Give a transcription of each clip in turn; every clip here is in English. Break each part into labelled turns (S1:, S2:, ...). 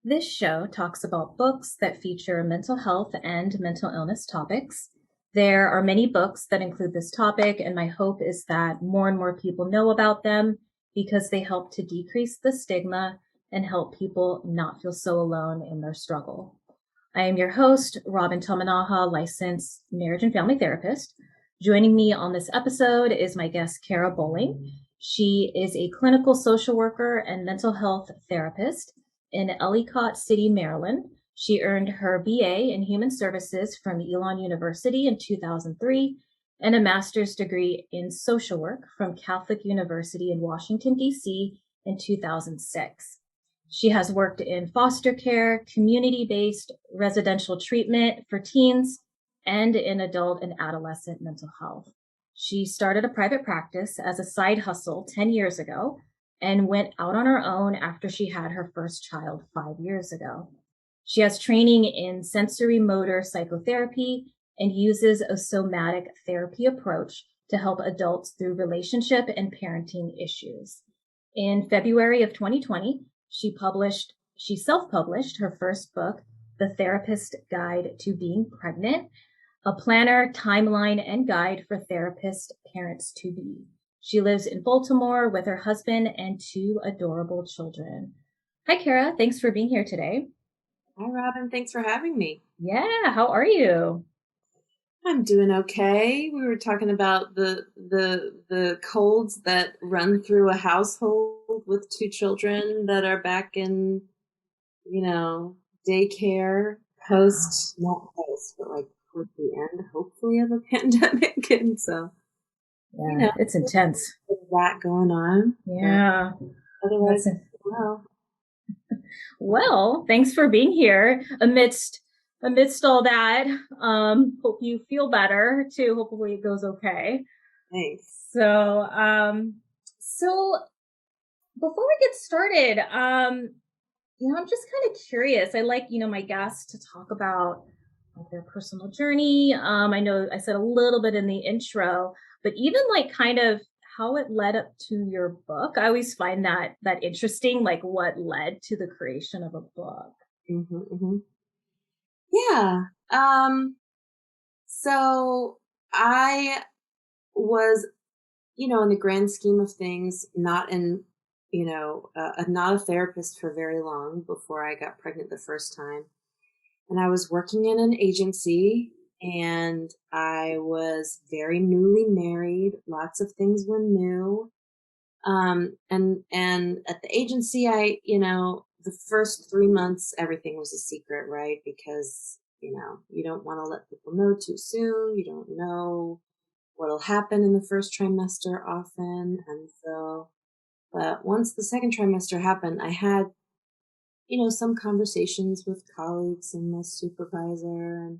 S1: This show talks about books that feature mental health and mental illness topics. There are many books that include this topic, and my hope is that more and more people know about them because they help to decrease the stigma and help people not feel so alone in their struggle. I am your host, Robin Tomanaha, licensed marriage and family therapist. Joining me on this episode is my guest, Kara Bolling. She is a clinical social worker and mental health therapist in Ellicott City, Maryland. She earned her BA in Human Services from Elon University in 2003 and a master's degree in social work from Catholic University in Washington, D.C. in 2006. She has worked in foster care, community-based residential treatment for teens, and in adult and adolescent mental health. She started a private practice as a side hustle 10 years ago and went out on her own after she had her first child 5 years ago. She has training in sensory motor psychotherapy and uses a somatic therapy approach to help adults through relationship and parenting issues. In February of 2020, she self-published her first book, The Therapist Guide to Being Pregnant, a planner, timeline, and guide for therapist parents to be. She lives in Baltimore with her husband and 2 adorable children. Hi, Kara. Thanks for being here today.
S2: Hi, Robin. Thanks for having me.
S1: Yeah, how are you?
S2: I'm doing okay. We were talking about the colds that run through a household with 2 children that are back in, daycare not post, but like towards the end, hopefully, of the pandemic. And so,
S1: Yeah, it's intense.
S2: there's that going on.
S1: Yeah.
S2: Otherwise, well.
S1: Well, thanks for being here amidst all that. Hope you feel better too. Hopefully it goes okay.
S2: Thanks.
S1: So before we get started, I'm just kind of curious. I like, my guests to talk about their personal journey. I know I said a little bit in the intro, but even like kind of how it led up to your book. I always find that interesting, like what led to the creation of a book.
S2: Mm-hmm, mm-hmm. Yeah. So I was, in the grand scheme of things, not a therapist for very long before I got pregnant the first time. And I was working in an agency and I was very newly married. Lots of things were new. And at the agency, the first 3 months, everything was a secret, right? Because, you don't want to let people know too soon. You don't know what'll happen in the first trimester often. And so, but once the second trimester happened, I had, some conversations with colleagues and my supervisor and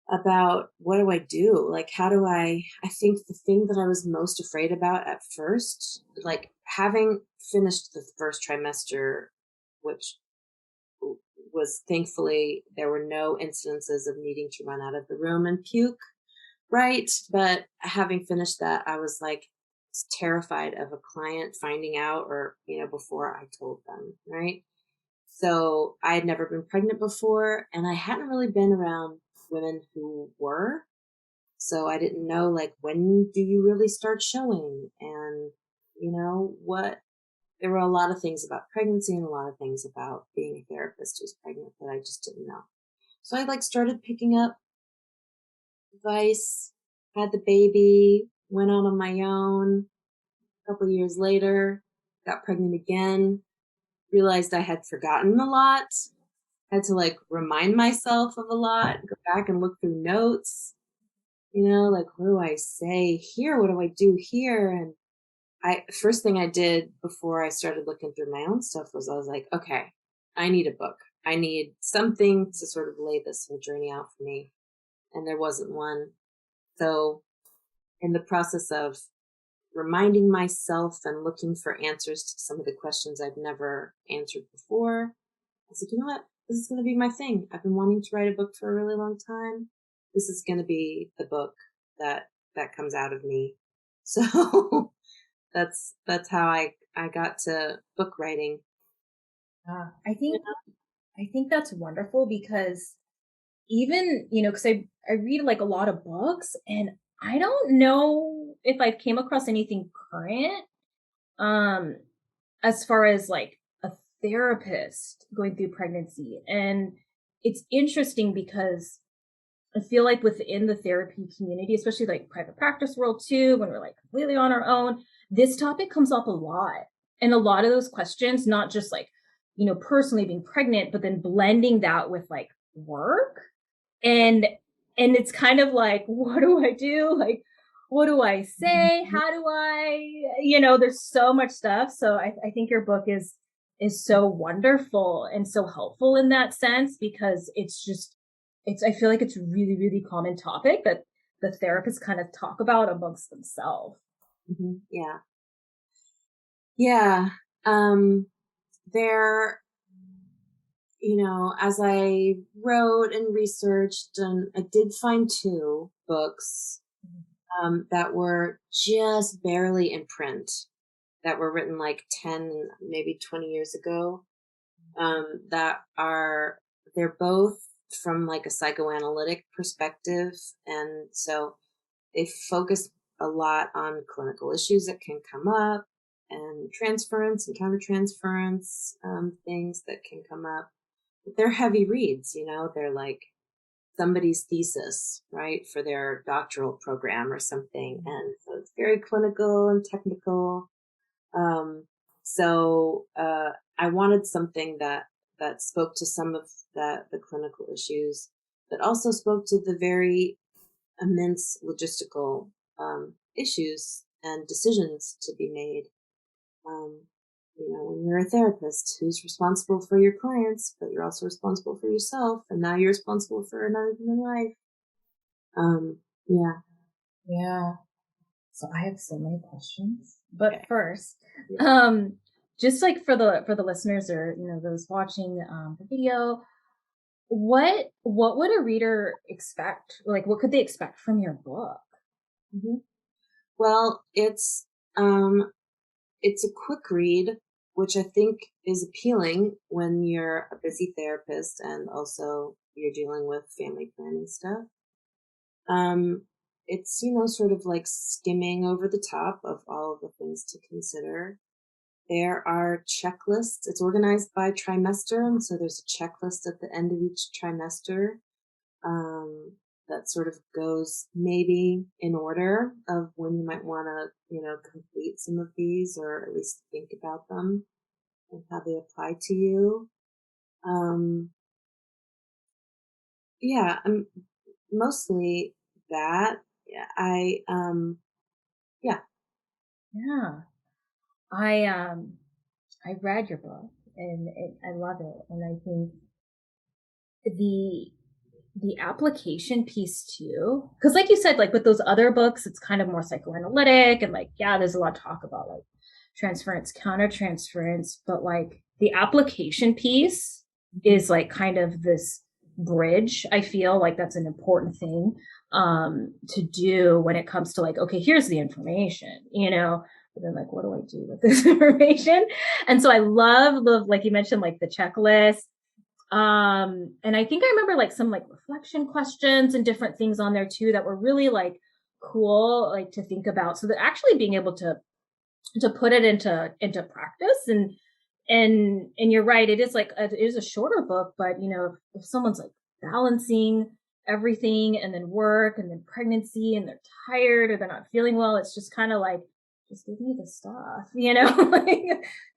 S2: about what do I do? Like, how do I think the thing that I was most afraid about at first, like having finished the first trimester, which was thankfully there were no incidences of needing to run out of the room and puke. Right. But having finished that, I was like terrified of a client finding out or, before I told them. Right. So I had never been pregnant before and I hadn't really been around women who were. So I didn't know, like, when do you really start showing? And, there were a lot of things about pregnancy and a lot of things about being a therapist who's pregnant that I just didn't know. So I started picking up advice, had the baby, went out on my own. A couple of years later, got pregnant again, realized I had forgotten a lot, had to remind myself of a lot, go back and look through notes, what do I say here? What do I do here? And first thing I did before I started looking through my own stuff was I was like, okay, I need a book. I need something to sort of lay this whole journey out for me. And there wasn't one. So in the process of reminding myself and looking for answers to some of the questions I've never answered before, I said, you know what? This is going to be my thing. I've been wanting to write a book for a really long time. This is going to be the book that comes out of me. So that's how I got to book writing.
S1: I
S2: You
S1: think that's wonderful because even, because I read like a lot of books and I don't know if I've came across anything current um as far as like a therapist going through pregnancy. And it's interesting because I feel like within the therapy community, especially like private practice world too, when we're like completely on our own, this topic comes up a lot. And a lot of those questions, not just like, personally being pregnant, but then blending that with like work. And it's kind of like, what do I do? Like, what do I say?
S2: know?
S1: How do I, there's so much stuff. So I think your book is so wonderful and so helpful in that sense because I feel like it's really, really common topic that the therapists kind of talk about amongst themselves.
S2: Yeah. Yeah. Um, there, as I wrote and researched, and I did find two books that were just barely in print, that were written like 10, maybe 20 years ago. That are, they're both from like a psychoanalytic perspective. And so they focus a lot on clinical issues that can come up and transference and countertransference, things that can come up. But they're heavy reads, they're like somebody's thesis, right, for their doctoral program or something. And so it's very clinical and technical. Um, so I wanted something that spoke to some of the clinical issues, but also spoke to the very immense logistical issues and decisions to be made. Um, when you're a therapist, who's responsible for your clients, but you're also responsible for yourself, and now you're responsible for another human life. Yeah.
S1: Yeah. So I have so many questions. But
S2: Okay.
S1: first,
S2: Yeah.
S1: just like for the listeners or those watching the video, what would a reader expect? Like what could they expect from your book?
S2: hmm Well, um, it's a quick read, which I think is appealing when you're a busy therapist and also you're dealing with family planning stuff. Um, it's, sort of like skimming over the top of all of the things to consider. There are checklists. It's organized by trimester, and so there's a checklist at the end of each trimester, um, that sort of goes maybe in order of when you might want to, complete some of these or at least think about them and how they apply to you. Um, yeah, mostly that. Yeah, yeah.
S1: Yeah. I read your book and I love it. And I think the the application piece too, because like you said, like with those other books, it's kind of more psychoanalytic and like, yeah, there's a lot of talk about like transference, countertransference, but like the application piece
S2: Mhm.
S1: is like kind of this bridge. I feel like that's an important thing to do when it comes to like, okay, here's the information, but then like, what do I do with this information? And so I love, like you mentioned, like the checklist. And I think I remember like some like reflection questions and different things on there too that were really like cool, like to think about. So that actually being able to put it into practice and you're right, it is like it is a shorter book, but if someone's like balancing everything and then work and then pregnancy and they're tired or they're not feeling well, it's just kind of like just give me the stuff, like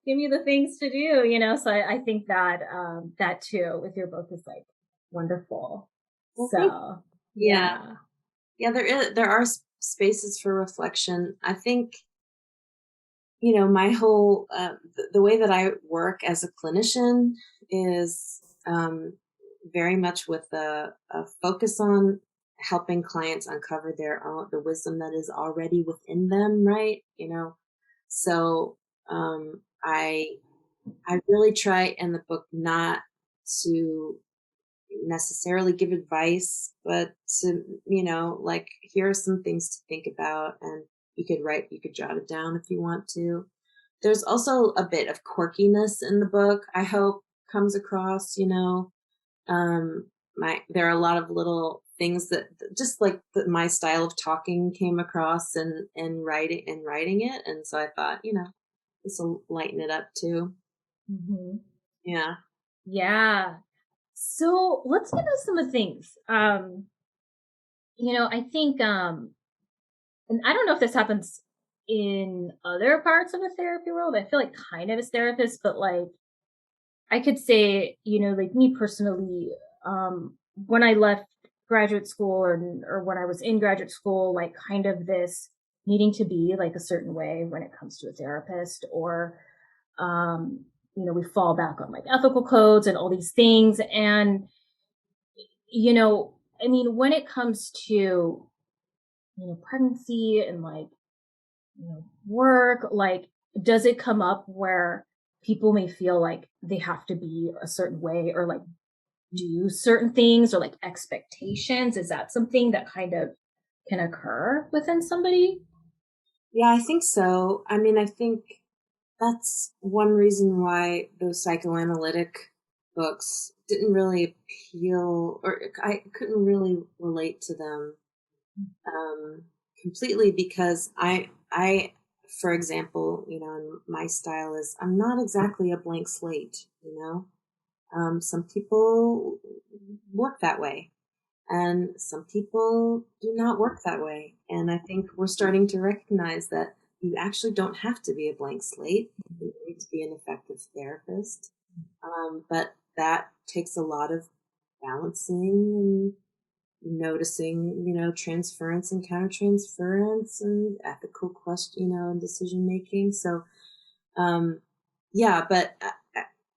S1: give me the things to do, so I think that that too with your book is like wonderful.
S2: Well, thank
S1: So
S2: Yeah.
S1: yeah.
S2: Yeah, there are spaces for reflection. I think, my whole, the way that I work as a clinician is, very much with a focus on helping clients uncover the wisdom that is already within them, right? So, I really try in the book not to necessarily give advice, but to, like, here are some things to think about, and you could jot it down if you want to. there's also a bit of quirkiness in the book, I hope comes across, there are a lot of little things that just like my style of talking came across and writing it. And so I thought, this will lighten it up too.
S1: Hmm.
S2: Yeah.
S1: Yeah. So let's get into some of the things. I think, and I don't know if this happens in other parts of the therapy world. I feel like kind of as therapists, but like I could say, like me personally, when I left graduate school or when I was in graduate school, like kind of this needing to be like a certain way when it comes to a therapist or, we fall back on like ethical codes and all these things. And, I mean, when it comes to, pregnancy and like, work, like, does it come up where people may feel like they have to be a certain way or like do certain things or like expectations? Is that something that kind of can occur within somebody?
S2: Yeah, I think so. I mean, I think that's one reason why those psychoanalytic books didn't really appeal, or I couldn't really relate to them um, completely, because for example, and my style is, I'm not exactly a blank slate. Some people work that way, and some people do not work that way. And I think we're starting to recognize that you actually don't have to be a blank slate. You need to be an effective therapist. But that takes a lot of balancing and noticing, transference and countertransference and ethical question, and decision making. So, um, yeah, but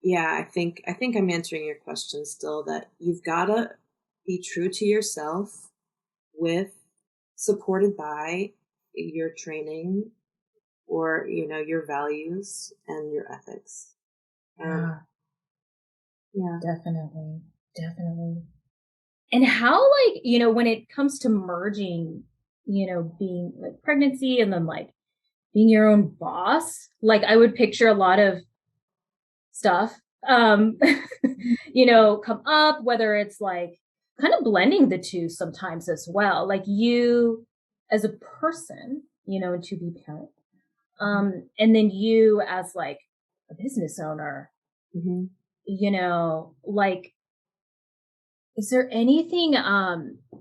S2: yeah, I think I'm answering your question still, that you've got to be true to yourself, with supported by your training, or your values and your ethics. Um,
S1: Yeah,
S2: yeah.
S1: definitely. Definitely. And how, like, when it comes to merging, being like pregnancy and then like being your own boss, like I would picture a lot of stuff, um, come up, whether it's like kind of blending the two sometimes as well. Like you as a person, and to be parent, and then you as like a business owner,
S2: Hmm.
S1: like, is there anything,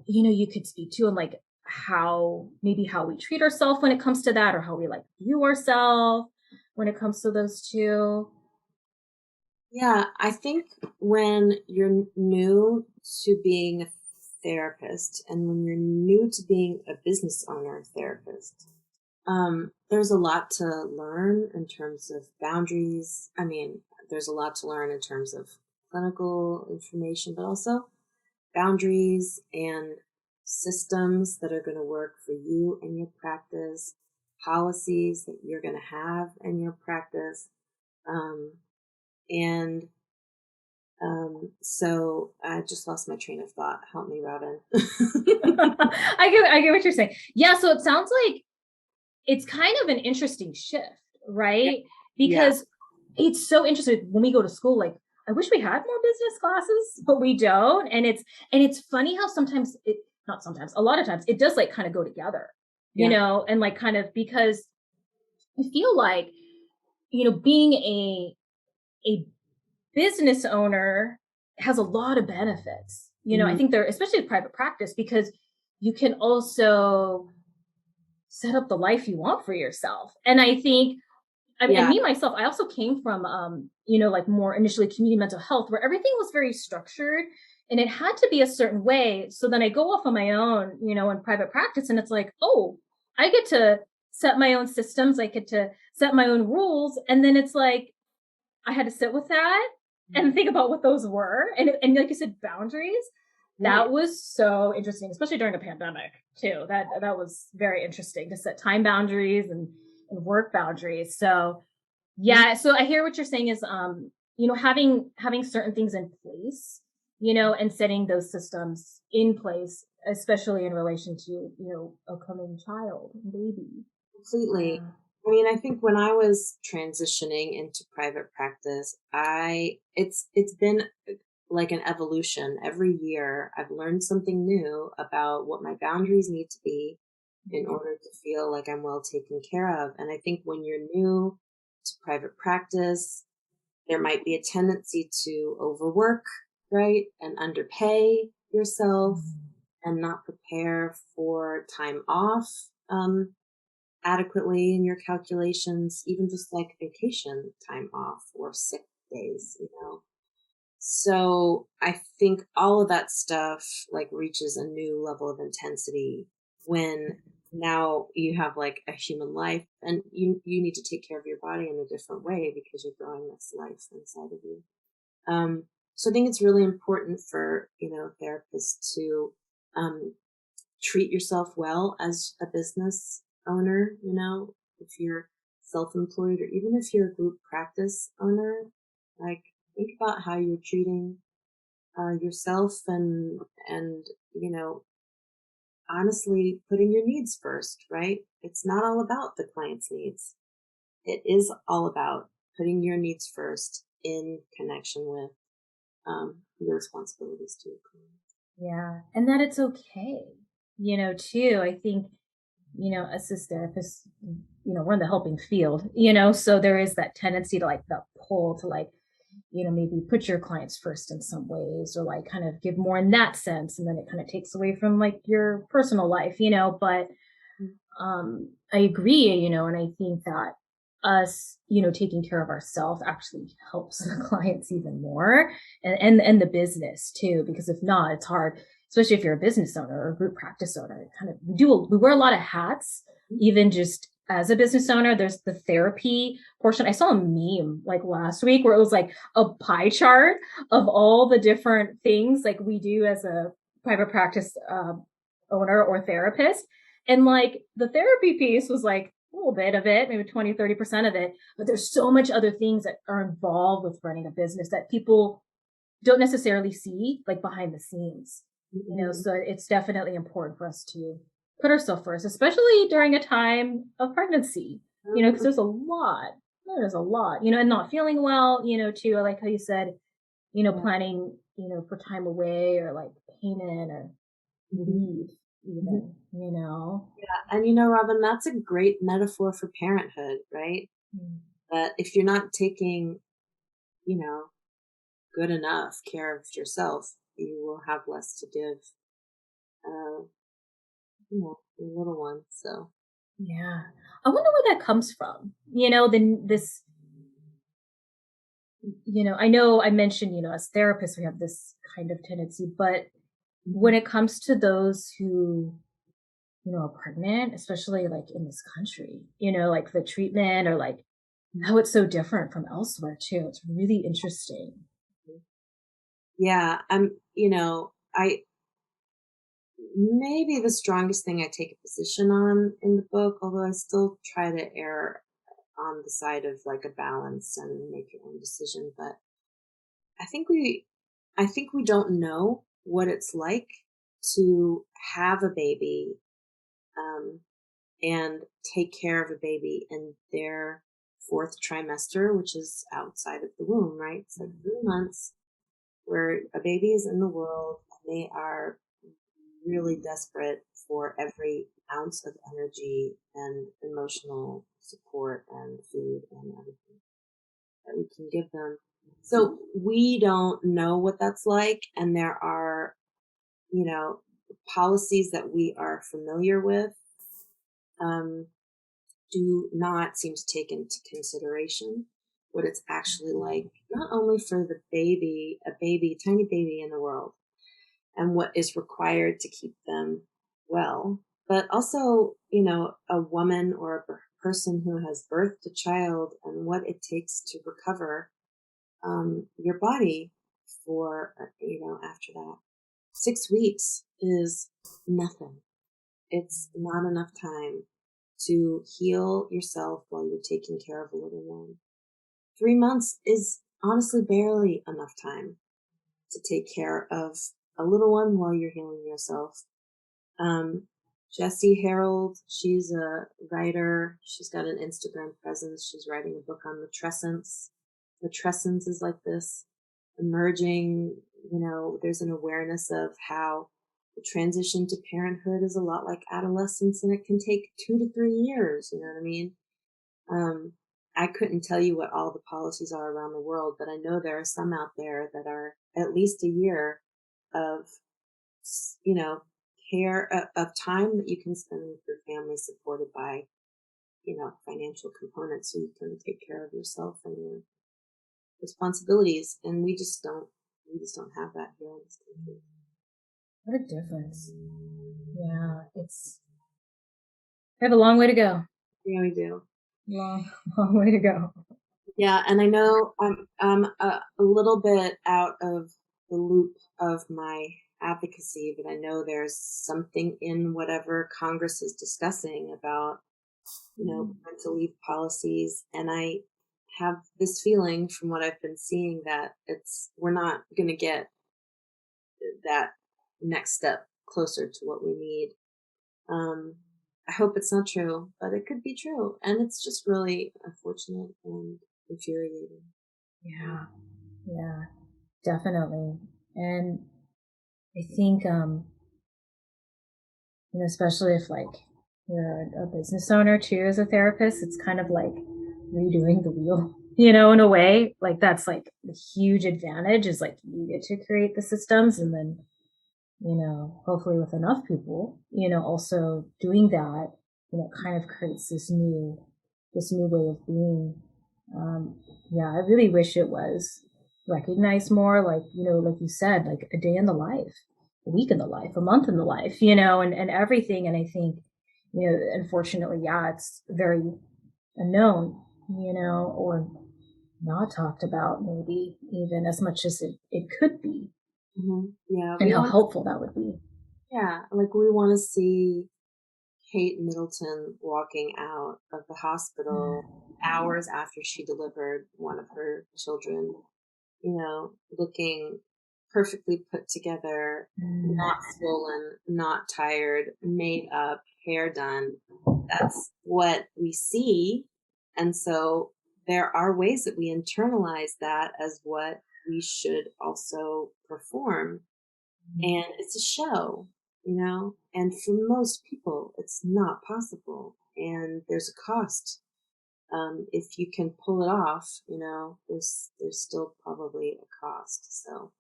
S1: you could speak to and like how we treat ourselves when it comes to that or how we like view ourselves when it comes to those two?
S2: Yeah, I think when you're new to being a therapist, and when you're new to being a business owner therapist, there's a lot to learn in terms of boundaries. I mean, there's a lot to learn in terms of clinical information, but also boundaries and systems that are going to work for you and your practice, policies that you're going to have in your practice. Um, and so I just lost my train of thought. Help me, Robin.
S1: I get what you're saying. Yeah, so it sounds like it's kind of an interesting shift,
S2: Yeah.
S1: right?
S2: Yeah.
S1: Because it's so interesting when we go to school, like I wish we had more business classes, but we don't. And it's funny how sometimes it not sometimes, a lot of times it does like kind of go together,
S2: Yeah.
S1: and like kind of because I feel like, being a business owner has a lot of benefits. I
S2: Mhm.
S1: think they're especially with private practice because you can also set up the life you want for yourself. And I think, I mean, and
S2: Yeah.
S1: me myself, I also came from, like more initially community mental health where everything was very structured and it had to be a certain way. So then I go off on my own, in private practice, and it's like, oh, I get to set my own systems. I get to set my own rules. And then it's like, I had to sit with that and think about what those were. And like you said, boundaries.
S2: Right.
S1: That was so interesting, especially during a pandemic too. That was very interesting to set time boundaries and work boundaries. So
S2: Mhm.
S1: yeah, so I hear what you're saying is, having certain things in place, and setting those systems in place, especially in relation to, a coming child, baby.
S2: Completely.
S1: Yeah.
S2: I mean, I think when I was transitioning into private practice, it's been like an evolution. Every year I've learned something new about what my boundaries need to be in order to feel like I'm well taken care of. And I think when you're new to private practice, there might be a tendency to overwork, right? And underpay yourself and not prepare for time off adequately in your calculations, even just like vacation time off or sick days, you know. So I think all of that stuff like reaches a new level of intensity when now you have like a human life and you need to take care of your body in a different way because you're growing this life inside of you. So I think it's really important for, therapists to um, treat yourself well as a business owner, if you're self-employed or even if you're a group practice owner, like think about how you're treating yourself and, you know, honestly putting your needs first, right? It's not all about the client's needs. It is all about putting your needs first in connection with your responsibilities to your client.
S1: Yeah. And that it's okay, too. I think, us as therapists, we're in the helping field, so there is that tendency to like the pull to like, maybe put your clients first in some ways or like kind of give more in that sense. And then it kind of takes away from like your personal life, but I agree, and I think that us, taking care of ourselves actually helps the clients even more and the business too, because if not, it's hard, especially if you're a business owner or a group practice owner. It kind of we wear a lot of hats, even just as a business owner. There's the therapy portion. I saw a meme like last week where it was like a pie chart of all the different things like we do as a private practice owner or therapist, and like the therapy piece was like a little bit of it, maybe 20, 30% of it. But there's so much other things that are involved with running a business that people don't necessarily see like behind the scenes,
S2: Mhm.
S1: so it's definitely important for us to put ourselves first, especially during a time of pregnancy, because there's a lot, and not feeling well, too. I like how you said,
S2: Yeah.
S1: planning, for time away or like payment or
S2: Mhm.
S1: leave
S2: Mhm.
S1: even.
S2: Yeah. And Robin, that's a great metaphor for parenthood, right?
S1: Mm.
S2: That if you're not taking, you know, good enough care of yourself, you will have less to give, uh, your little one. So,
S1: Yeah. I wonder where that comes from. Then this, I know I mentioned, as therapists, we have this kind of tendency, but when
S2: mhm.
S1: it comes to those who, are pregnant, especially like in this country, like the treatment or like how it's so different from elsewhere too. It's really interesting.
S2: Yeah, I maybe the strongest thing I take a position on in the book, although I still try to err on the side of like a balance and make your own decision. But I think we, I think we don't know what it's like to have a baby, um, and take care of a baby in their fourth trimester, which is outside of the womb, right? It's like 3 months where a baby is in the world and they are really desperate for every ounce of energy and emotional support and food and everything that we can give them. So we don't know what that's like. And there are, you know, policies that we are familiar with, um, do not seem to take into consideration what it's actually like, not only for the baby, a baby, tiny baby in the world, and what is required to keep them well, but also, a woman or a person who has birthed a child and what it takes to recover your body for, after that. 6 weeks is nothing. It's not enough time to heal yourself while you're taking care of a little one. 3 months is honestly barely enough time to take care of a little one while you're healing yourself. Um, Jessie Harold, she's a writer. She's got an Instagram presence. She's writing a book on matrescence. Matrescence is like this emerging, there's an awareness of how the transition to parenthood is a lot like adolescence, and it can take 2 to 3 years. You know what I mean? Um, I couldn't tell you what all the policies are around the world, but I know there are some out there that are at least a year of, you know, care of time that you can spend with your family, supported by, financial components, so you can take care of yourself and your responsibilities. And we just don't have that here in this country.
S1: What a difference. Yeah, we have a long way to go.
S2: Yeah, we do.
S1: Long, long way to go.
S2: Yeah, and I know I'm a little bit out of the loop of my advocacy, but I know there's something in whatever Congress is discussing about, parental leave policies, and I have this feeling from what I've been seeing that we're not going to get that next step closer to what we need. I hope it's not true, but it could be true, and it's just really unfortunate and infuriating.
S1: Yeah, yeah, definitely. And I think, especially if like you're a business owner too as a therapist, it's kind of like redoing the wheel, in a way. Like that's like the huge advantage is like you get to create the systems, and then, hopefully with enough people, also doing that, kind of creates this new way of being. Um, yeah, I really wish it was recognized more, like, like you said, like a day in the life, a week in the life, a month in the life, and everything. And I think, unfortunately, yeah, it's very unknown, or not talked about maybe even as much as it could be,
S2: Yeah,
S1: and how helpful that would be.
S2: like we want to see Kate Middleton walking out of the hospital hours after she delivered one of her children, looking perfectly put together, not swollen, not tired, made up, hair done. That's what we see. And so there are ways that we internalize that as what we should also perform. And it's a show, and for most people, it's not possible. And there's a cost. If you can pull it off, there's still probably a cost. So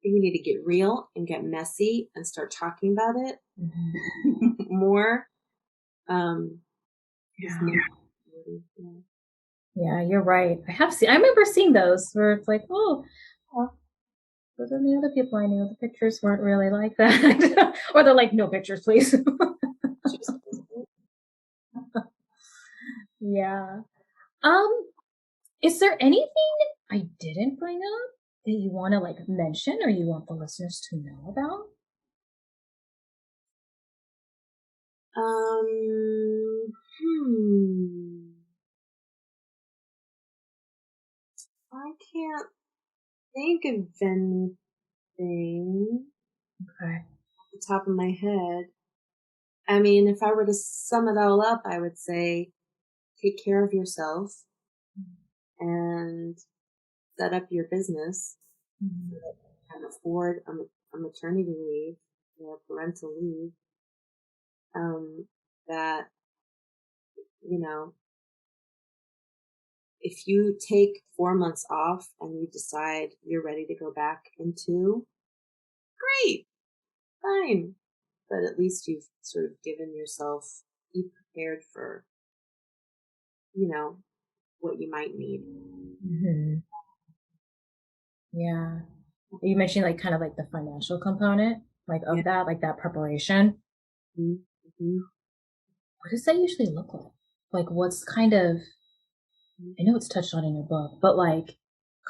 S2: you need to get real and get messy and start talking about it more.
S1: Yeah. Yeah, you're right. I remember seeing those where it's like, oh, but then the other people I knew, the pictures weren't really like that. Or they're like, no pictures, please. Yeah. Um, is there anything I didn't bring up that you want to like mention or you want the listeners to know about?
S2: Hmm. I can't think of anything
S1: Okay.
S2: off the top of my head. I mean, if I were to sum it all up, I would say take care of yourself and set up your business and afford a maternity leave or parental leave. That, you know, if you take 4 months off and you decide you're ready to go back into, great, fine. But at least you've sort of given yourself, be prepared for, what you might need.
S1: Mm-hmm. Yeah. You mentioned like kind of like the financial component, like of that, like that preparation.
S2: Mm-hmm.
S1: What does that usually look like? Like what's kind of, I know it's touched on in your book, but like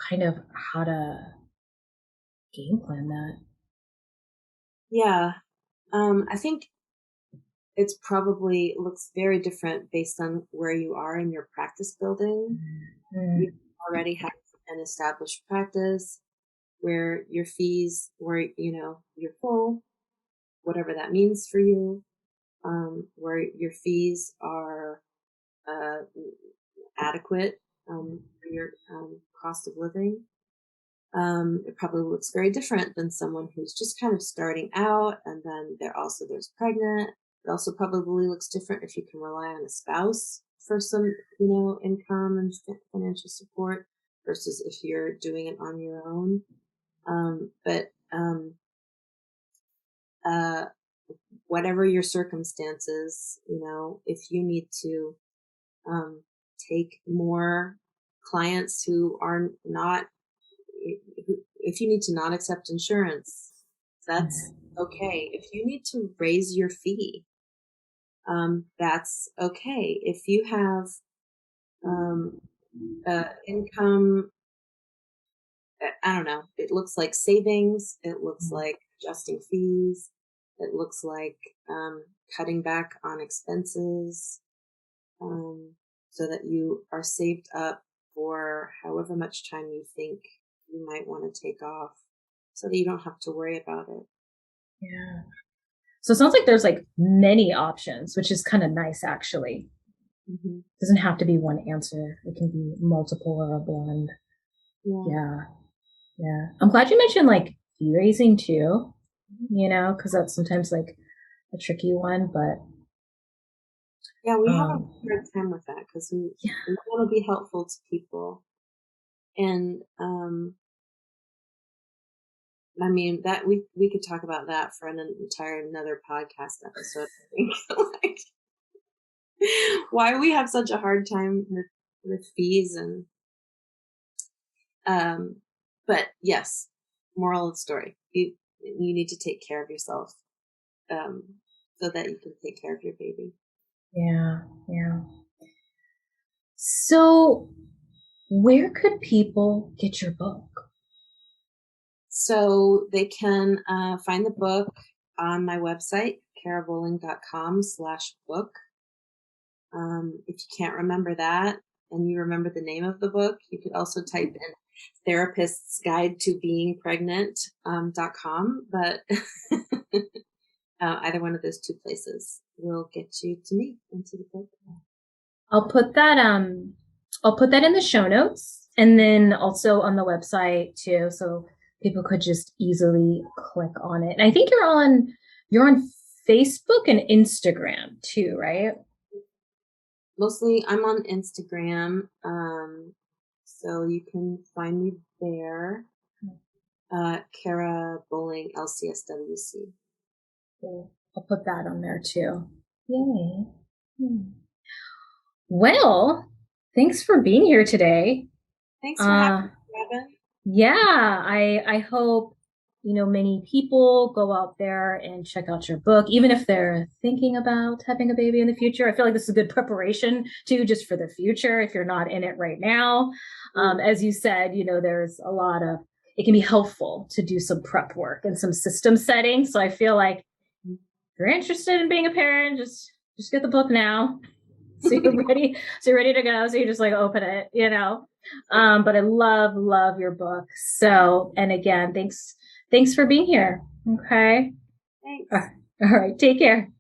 S1: kind of how to game plan that.
S2: Yeah. I think it's probably looks very different based on where you are in your practice building.
S1: Mm-hmm.
S2: You already have an established practice where your fees, where, you're full, whatever that means for you. where your fees are adequate for your cost of living. It probably looks very different than someone who's just kind of starting out, and then there's pregnant. It also probably looks different if you can rely on a spouse for some, income and financial support versus if you're doing it on your own. But whatever your circumstances, if you need to take more clients who are not, if you need to not accept insurance, that's okay. If you need to raise your fee, that's okay. If you have income, I don't know, it looks like savings, it looks like adjusting fees, it looks like cutting back on expenses, so that you are saved up for however much time you think you might want to take off, so that you don't have to worry about it.
S1: Yeah. So it sounds like there's like many options, which is kind of nice, actually.
S2: Mm-hmm.
S1: It doesn't have to be one answer. It can be multiple or a blend. Yeah. Yeah. I'm glad you mentioned like fee raising too, because that's sometimes like a tricky one, but
S2: yeah, we have a hard time with that because we want to be helpful to people. And I mean that we could talk about that for another podcast episode, I think. Like, why we have such a hard time with fees and but yes, moral of the story, you need to take care of yourself so that you can take care of your baby.
S1: Yeah. So where could people get your book?
S2: So they can find the book on my website, karabolling.com/book. If you can't remember that and you remember the name of the book, you could also type in Therapist's Guide to Being Pregnant.com. But either one of those two places will get you to me and to the book.
S1: I'll put that in the show notes and then also on the website too, so people could just easily click on it. And I think you're on Facebook and Instagram too, right?
S2: Mostly I'm on Instagram, so you can find me there. Kara Bolling, LCSW-C.
S1: Cool. I'll put that on there too. Yay. Well, thanks for being here today.
S2: Thanks for having me, Robin.
S1: Yeah, I hope many people go out there and check out your book, even if they're thinking about having a baby in the future. I feel like this is a good preparation too, just for the future if you're not in it right now. As you said, there's a lot of, it can be helpful to do some prep work and some system setting. So I feel like if you're interested in being a parent, just get the book now. So you're ready. So you're ready to go. So you just like open it, but I love your book. So, and again, thanks for being here. Okay.
S2: Thanks.
S1: All right. Take care.